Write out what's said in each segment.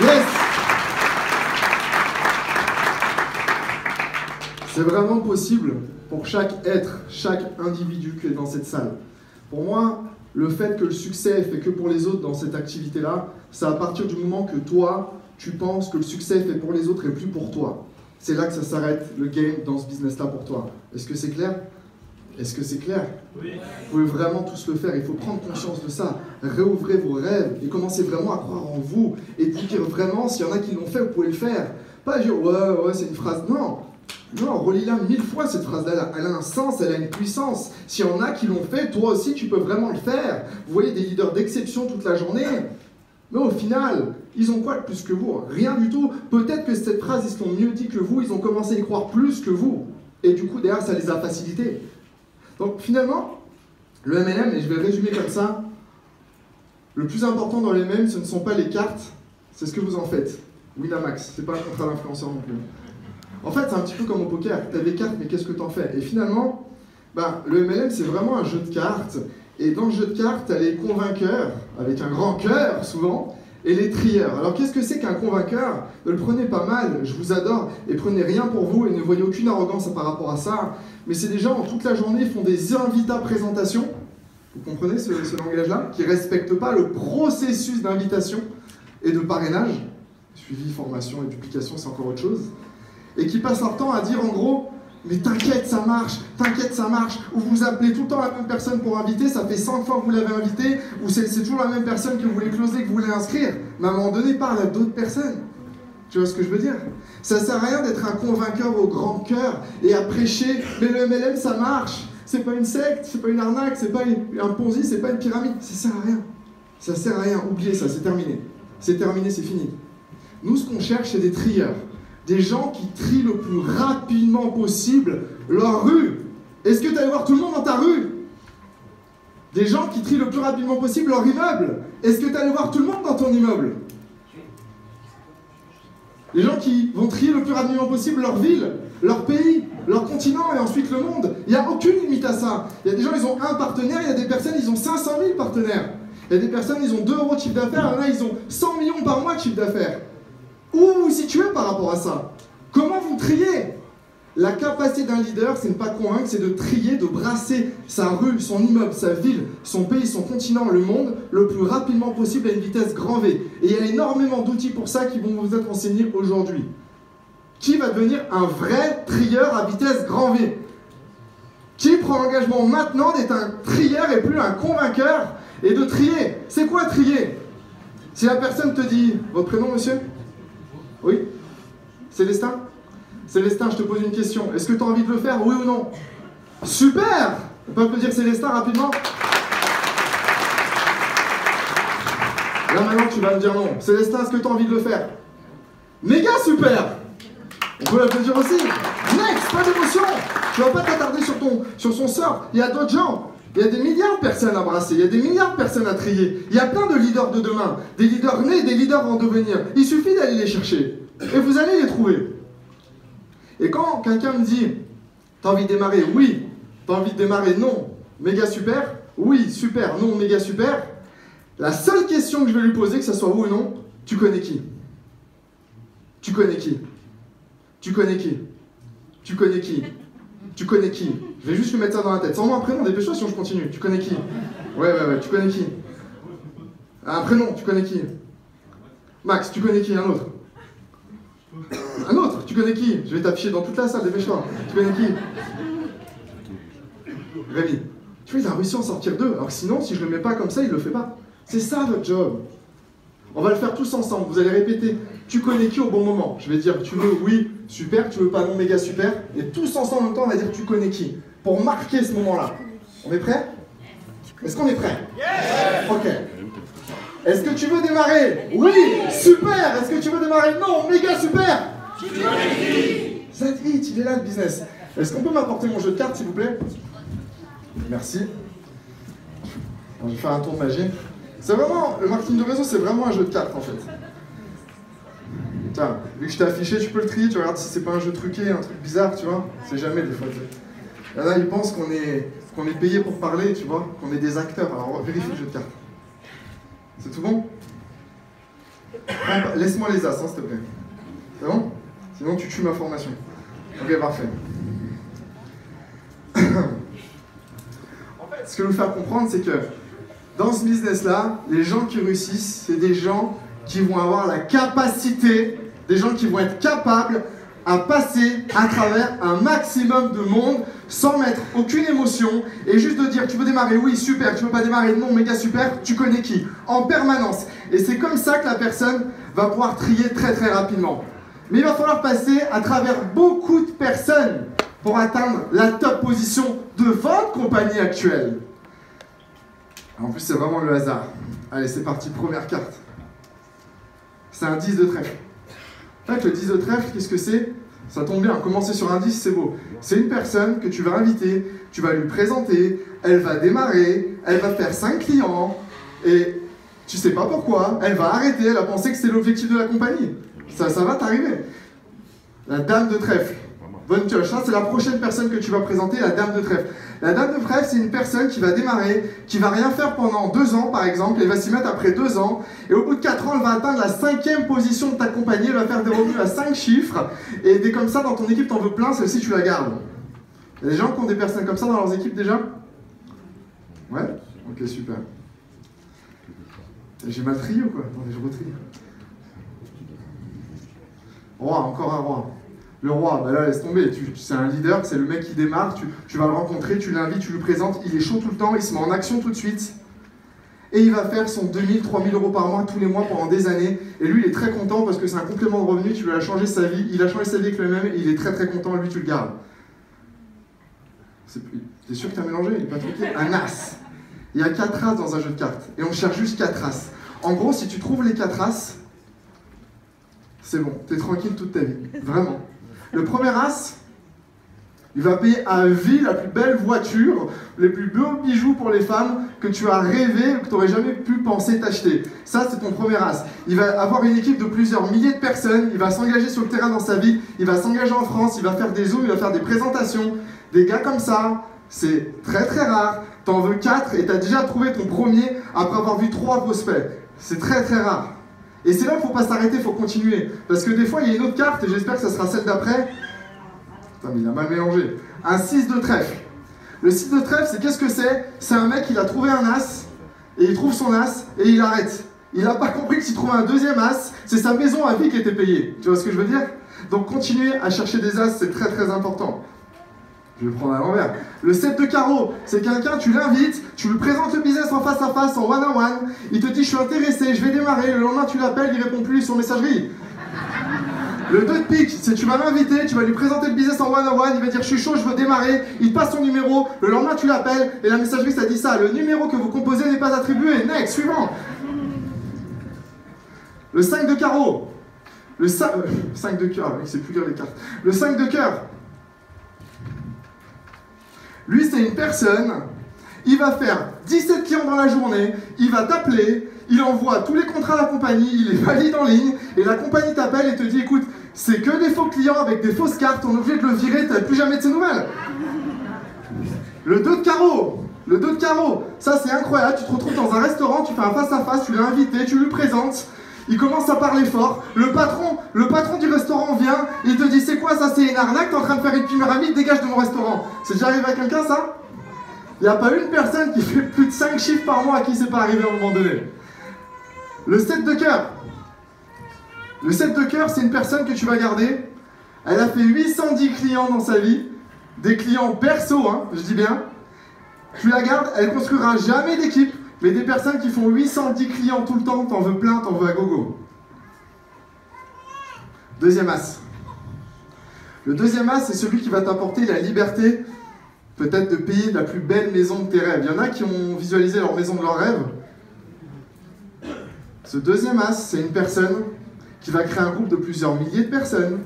Yes! C'est vraiment possible pour chaque être, chaque individu qui est dans cette salle. Pour moi, le fait que le succès est fait que pour les autres dans cette activité-là, c'est à partir du moment que toi, tu penses que le succès est fait pour les autres et plus pour toi. C'est là que ça s'arrête, le game dans ce business-là pour toi. Est-ce que c'est clair? Est-ce que c'est clair? Oui. Vous pouvez vraiment tous le faire, il faut prendre conscience de ça. Réouvrez vos rêves et commencez vraiment à croire en vous. Et vous dire vraiment, s'il y en a qui l'ont fait, vous pouvez le faire. Pas dire, ouais, c'est une phrase. Non, relis-la 1000 fois cette phrase-là. Elle a un sens, elle a une puissance. S'il y en a qui l'ont fait, toi aussi, tu peux vraiment le faire. Vous voyez des leaders d'exception toute la journée. Mais au final, ils ont quoi de plus que vous? Rien du tout. Peut-être que cette phrase, ils se l'ont mieux dit que vous, ils ont commencé à y croire plus que vous. Et du coup, derrière, ça les a facilités. Donc finalement, le MLM, et je vais le résumer comme ça, le plus important dans le MLM, ce ne sont pas les cartes, c'est ce que vous en faites. Winamax, c'est pas un contrat d'influenceur non plus. En fait, c'est un petit peu comme au poker. Tu as des cartes, mais qu'est-ce que tu en fais? Et finalement, le MLM, c'est vraiment un jeu de cartes. Et dans le jeu de cartes, tu as les convainqueurs, avec un grand cœur souvent, et les trieurs. Alors qu'est-ce que c'est qu'un convainqueur? Ne le prenez pas mal, je vous adore, et prenez rien pour vous, et ne voyez aucune arrogance par rapport à ça. Mais c'est des gens, toute la journée, font des invitats présentations. Vous comprenez ce langage-là? Qui ne respectent pas le processus d'invitation et de parrainage. Suivi, formation et duplication, c'est encore autre chose. Et qui passent leur temps à dire en gros, mais t'inquiète, ça marche, ou vous appelez tout le temps la même personne pour inviter, ça fait 100 fois que vous l'avez invité, ou c'est toujours la même personne que vous voulez closer, que vous voulez inscrire, mais à un moment donné, parle à d'autres personnes. Tu vois ce que je veux dire? Ça sert à rien d'être un convainqueur au grand cœur et à prêcher, mais le MLM ça marche, c'est pas une secte, c'est pas une arnaque, c'est pas un ponzi, c'est pas une pyramide, ça sert à rien. Ça sert à rien, oubliez ça, c'est terminé. C'est terminé, c'est fini. Nous, ce qu'on cherche, c'est des trieurs. Des gens qui trient le plus rapidement possible leur rue. Est-ce que tu allais voir tout le monde dans ta rue? Des gens qui trient le plus rapidement possible leur immeuble. Est-ce que tu allais voir tout le monde dans ton immeuble? Des gens qui vont trier le plus rapidement possible leur ville, leur pays, leur continent et ensuite le monde. Il n'y a aucune limite à ça. Il y a des gens, ils ont un partenaire, il y a des personnes, ils ont 500 000 partenaires. Il y a des personnes, ils ont 2 € de chiffre d'affaires, il y en a, ils ont 100 millions par mois de chiffre d'affaires. Où vous vous situez par rapport à ça? Comment vous triez? La capacité d'un leader, c'est de ne pas convaincre, c'est de trier, de brasser sa rue, son immeuble, sa ville, son pays, son continent, le monde, le plus rapidement possible à une vitesse grand V. Et il y a énormément d'outils pour ça qui vont vous être enseignés aujourd'hui. Qui va devenir un vrai trieur à vitesse grand V? Qui prend l'engagement maintenant d'être un trieur et plus un convainqueur et de trier? C'est quoi trier? Si la personne te dit, votre prénom monsieur? Oui? Célestin? Célestin, je te pose une question. Est-ce que tu as envie de le faire, oui ou non? Super! On peut applaudir Célestin rapidement? Là maintenant tu vas me dire non. Célestin, est-ce que tu as envie de le faire? Méga super! On peut l'applaudir aussi. Next, pas d'émotion. Tu vas pas t'attarder sur son sort. Il y a d'autres gens. Il y a des milliards de personnes à brasser. Il y a des milliards de personnes à trier. Il y a plein de leaders de demain. Des leaders nés, des leaders en devenir. Il suffit d'aller les chercher. Et vous allez les trouver. Et quand quelqu'un me dit, t'as envie de démarrer? Oui. T'as envie de démarrer? Non. Méga super? Oui, super. Non, méga super. La seule question que je vais lui poser, que ça soit oui ou non, tu connais qui? Tu connais qui? Tu connais qui? Tu connais qui? Tu connais qui? Je vais juste lui mettre ça dans la tête. Sans moi un prénom, dépêche-toi sinon je continue. Tu connais qui? Ouais, tu connais qui? Un prénom, tu connais qui? Max, tu connais qui? Un autre? Un autre, tu connais qui? Je vais t'afficher dans toute la salle, dépêche-toi. Tu connais qui? Rémi. Tu vois, il a réussi à en sortir 2. Alors que sinon, si je le mets pas comme ça, il le fait pas. C'est ça votre job. On va le faire tous ensemble. Vous allez répéter. Tu connais qui au bon moment? Je vais dire, tu veux oui, super, tu veux pas non, méga super. Et tous ensemble en même temps, on va dire tu connais qui? Pour marquer ce moment-là. On est prêt? Est-ce qu'on est prêt? Yes! Ok. Est-ce que tu veux démarrer? Oui, super! Est-ce que tu veux démarrer? Non, méga super! Tu connais qui? That's it, il est là le business. Est-ce qu'on peut m'apporter mon jeu de cartes s'il vous plaît? Merci. On va faire un tour de magie. C'est vraiment, le marketing de réseau, c'est vraiment un jeu de cartes en fait. Tiens, vu que je t'ai affiché, tu peux le trier, tu regardes si c'est pas un jeu truqué, un truc bizarre, tu vois. C'est jamais des fois. Là, ils pensent qu'on est payé pour parler, tu vois, qu'on est des acteurs. Alors, on vérifie le jeu de cartes. C'est tout bon? Laisse-moi les as, hein, s'il te plaît. C'est bon? Sinon tu tues ma formation. Ok, parfait. En fait, ce que je veux vous faire comprendre, c'est que dans ce business-là, les gens qui réussissent, c'est des gens qui vont avoir la capacité, des gens qui vont être capables à passer à travers un maximum de monde sans mettre aucune émotion et juste de dire tu veux démarrer, oui super, tu veux pas démarrer, non méga super, tu connais qui, en permanence. Et c'est comme ça que la personne va pouvoir trier très très rapidement. Mais il va falloir passer à travers beaucoup de personnes pour atteindre la top position de votre compagnie actuelle. En plus c'est vraiment le hasard. Allez c'est parti, première carte. C'est un 10 de trèfle. En fait, le 10 de trèfle, qu'est-ce que c'est? Ça tombe bien, commencer sur un 10, c'est beau. C'est une personne que tu vas inviter, tu vas lui présenter, elle va démarrer, elle va faire 5 clients, et tu sais pas pourquoi, elle va arrêter, elle a pensé que c'était l'objectif de la compagnie. Ça va t'arriver. La dame de trèfle. Bonne pioche, ça c'est la prochaine personne que tu vas présenter, la dame de trèfle. La dame de trèfle, c'est une personne qui va démarrer, qui va rien faire pendant 2 ans par exemple, elle va s'y mettre après 2 ans, et au bout de 4 ans, elle va atteindre la 5e position de ta compagnie, elle va faire des revenus à 5 chiffres, et dès comme ça, dans ton équipe, t'en veux plein, celle-ci tu la gardes. Il y a des gens qui ont des personnes comme ça dans leurs équipes déjà? Ouais? Ok, super. J'ai mal trié ou quoi? Attendez, je retrie. Roi, encore un roi. Le roi, bah là laisse tomber, c'est un leader, c'est le mec qui démarre, tu vas le rencontrer, tu l'invites, tu lui présentes, il est chaud tout le temps, il se met en action tout de suite. Et il va faire son 2000, 3000 euros par mois, tous les mois, pendant des années. Et lui, il est très content parce que c'est un complément de revenu, tu lui as changé sa vie, il a changé sa vie avec le même, et il est très très content, lui tu le gardes. T'es sûr que t'as mélangé? Il est pas truqué? Un as. Il y a 4 as dans un jeu de cartes, et on cherche juste 4 as. En gros, si tu trouves les 4 as, c'est bon, t'es tranquille toute ta vie, vraiment. Le premier as, il va payer à vie la plus belle voiture, les plus beaux bijoux pour les femmes que tu as rêvé ou que tu n'aurais jamais pu penser t'acheter. Ça, c'est ton premier as. Il va avoir une équipe de plusieurs milliers de personnes, il va s'engager sur le terrain dans sa vie, il va s'engager en France, il va faire des zooms, il va faire des présentations. Des gars comme ça, c'est très très rare. T'en veux 4 et t'as déjà trouvé ton premier après avoir vu 3 prospects. C'est très très rare. Et c'est là qu'il ne faut pas s'arrêter, il faut continuer. Parce que des fois, il y a une autre carte, et j'espère que ça sera celle d'après. Putain, mais il a mal mélangé. Un 6 de trèfle. Le 6 de trèfle, c'est qu'est-ce que c'est? C'est un mec, il a trouvé un as, et il trouve son as, et il arrête. Il n'a pas compris que s'il trouvait un deuxième as, c'est sa maison à vie qui était payée. Tu vois ce que je veux dire? Donc continuer à chercher des as, c'est très très important. Je vais le prendre à l'envers. Le 7 de carreau, c'est quelqu'un, tu l'invites, tu lui présentes le business en face à face, en one-on-one, il te dit je suis intéressé, je vais démarrer, le lendemain tu l'appelles, il répond plus sur messagerie. Le 2 de pique, c'est tu vas l'inviter, tu vas lui présenter le business en one-on-one, il va dire je suis chaud, je veux démarrer, il te passe son numéro, le lendemain tu l'appelles, et la messagerie ça dit ça, le numéro que vous composez n'est pas attribué, next, suivant. Le 5 de carreau, le 5 de cœur, il ne sait plus lire les cartes. Le 5 de cœur, lui, c'est une personne, il va faire 17 clients dans la journée, il va t'appeler, il envoie tous les contrats à la compagnie, il les valide en ligne, et la compagnie t'appelle et te dit, écoute, c'est que des faux clients avec des fausses cartes, on est obligé de le virer, t'as plus jamais de ses nouvelles. Le 2 de carreau, le 2 de carreau, ça c'est incroyable, tu te retrouves dans un restaurant, tu fais un face-à-face, tu l'as invité, tu lui présentes, il commence à parler fort, le patron du restaurant vient, il te dit c'est quoi ça, c'est une arnaque, t'es en train de faire une pyramide, dégage de mon restaurant. C'est déjà arrivé à quelqu'un ça? Il n'y a pas une personne qui fait plus de 5 chiffres par mois à qui c'est pas arrivé à un moment donné. Le 7 de cœur. Le 7 de cœur, c'est une personne que tu vas garder, elle a fait 810 clients dans sa vie, des clients perso, hein, je dis bien. Tu la gardes, elle construira jamais d'équipe, mais des personnes qui font 810 clients tout le temps, t'en veux plein, t'en veux à gogo. Deuxième as. Le deuxième as, c'est celui qui va t'apporter la liberté, peut-être de payer la plus belle maison de tes rêves. Il y en a qui ont visualisé leur maison de leurs rêves. Ce deuxième as, c'est une personne qui va créer un groupe de plusieurs milliers de personnes,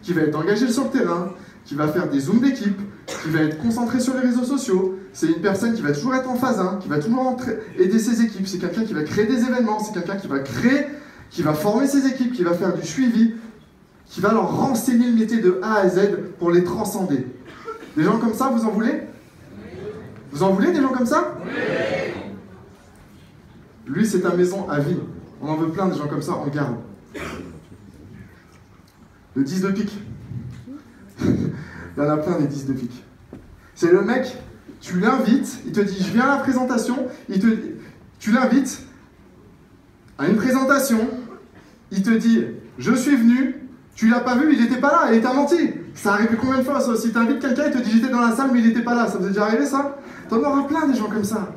qui va être engagée sur le terrain, qui va faire des zooms d'équipe, qui va être concentré sur les réseaux sociaux. C'est une personne qui va toujours être en phase 1, qui va toujours aider ses équipes. C'est quelqu'un qui va créer des événements, c'est quelqu'un qui va former ses équipes, qui va faire du suivi, qui va leur renseigner le métier de A à Z pour les transcender. Des gens comme ça, vous en voulez? Vous en voulez des gens comme ça? Oui. Lui, c'est ta maison à vie. On en veut plein des gens comme ça, on garde. Le 10 de pique. Il y en a plein des 10 de pique. C'est le mec, tu l'invites, il te dit je viens à la présentation, tu l'invites à une présentation, il te dit je suis venu, tu l'as pas vu, il n'était pas là, il t'a menti. Ça arrive combien de fois ça? Si tu invites quelqu'un, il te dit j'étais dans la salle mais il n'était pas là, ça vous est déjà arrivé ça? T'en auras plein des gens comme ça.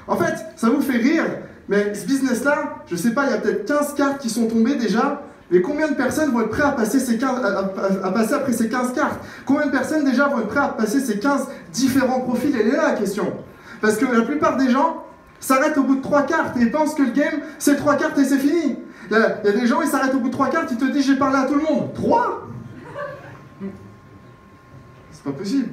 En fait, ça vous fait rire, mais ce business-là, je sais pas, il y a peut-être 15 cartes qui sont tombées déjà. Mais combien de personnes vont être prêtes à passer, à passer après ces 15 cartes? Combien de personnes déjà vont être prêtes à passer ces 15 différents profils? Elle est là la question. Parce que la plupart des gens s'arrêtent au bout de 3 cartes et pensent que le game, c'est 3 cartes et c'est fini. Il y a des gens, ils s'arrêtent au bout de 3 cartes, ils te disent j'ai parlé à tout le monde. 3? C'est pas possible.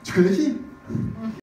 Tu connais qui?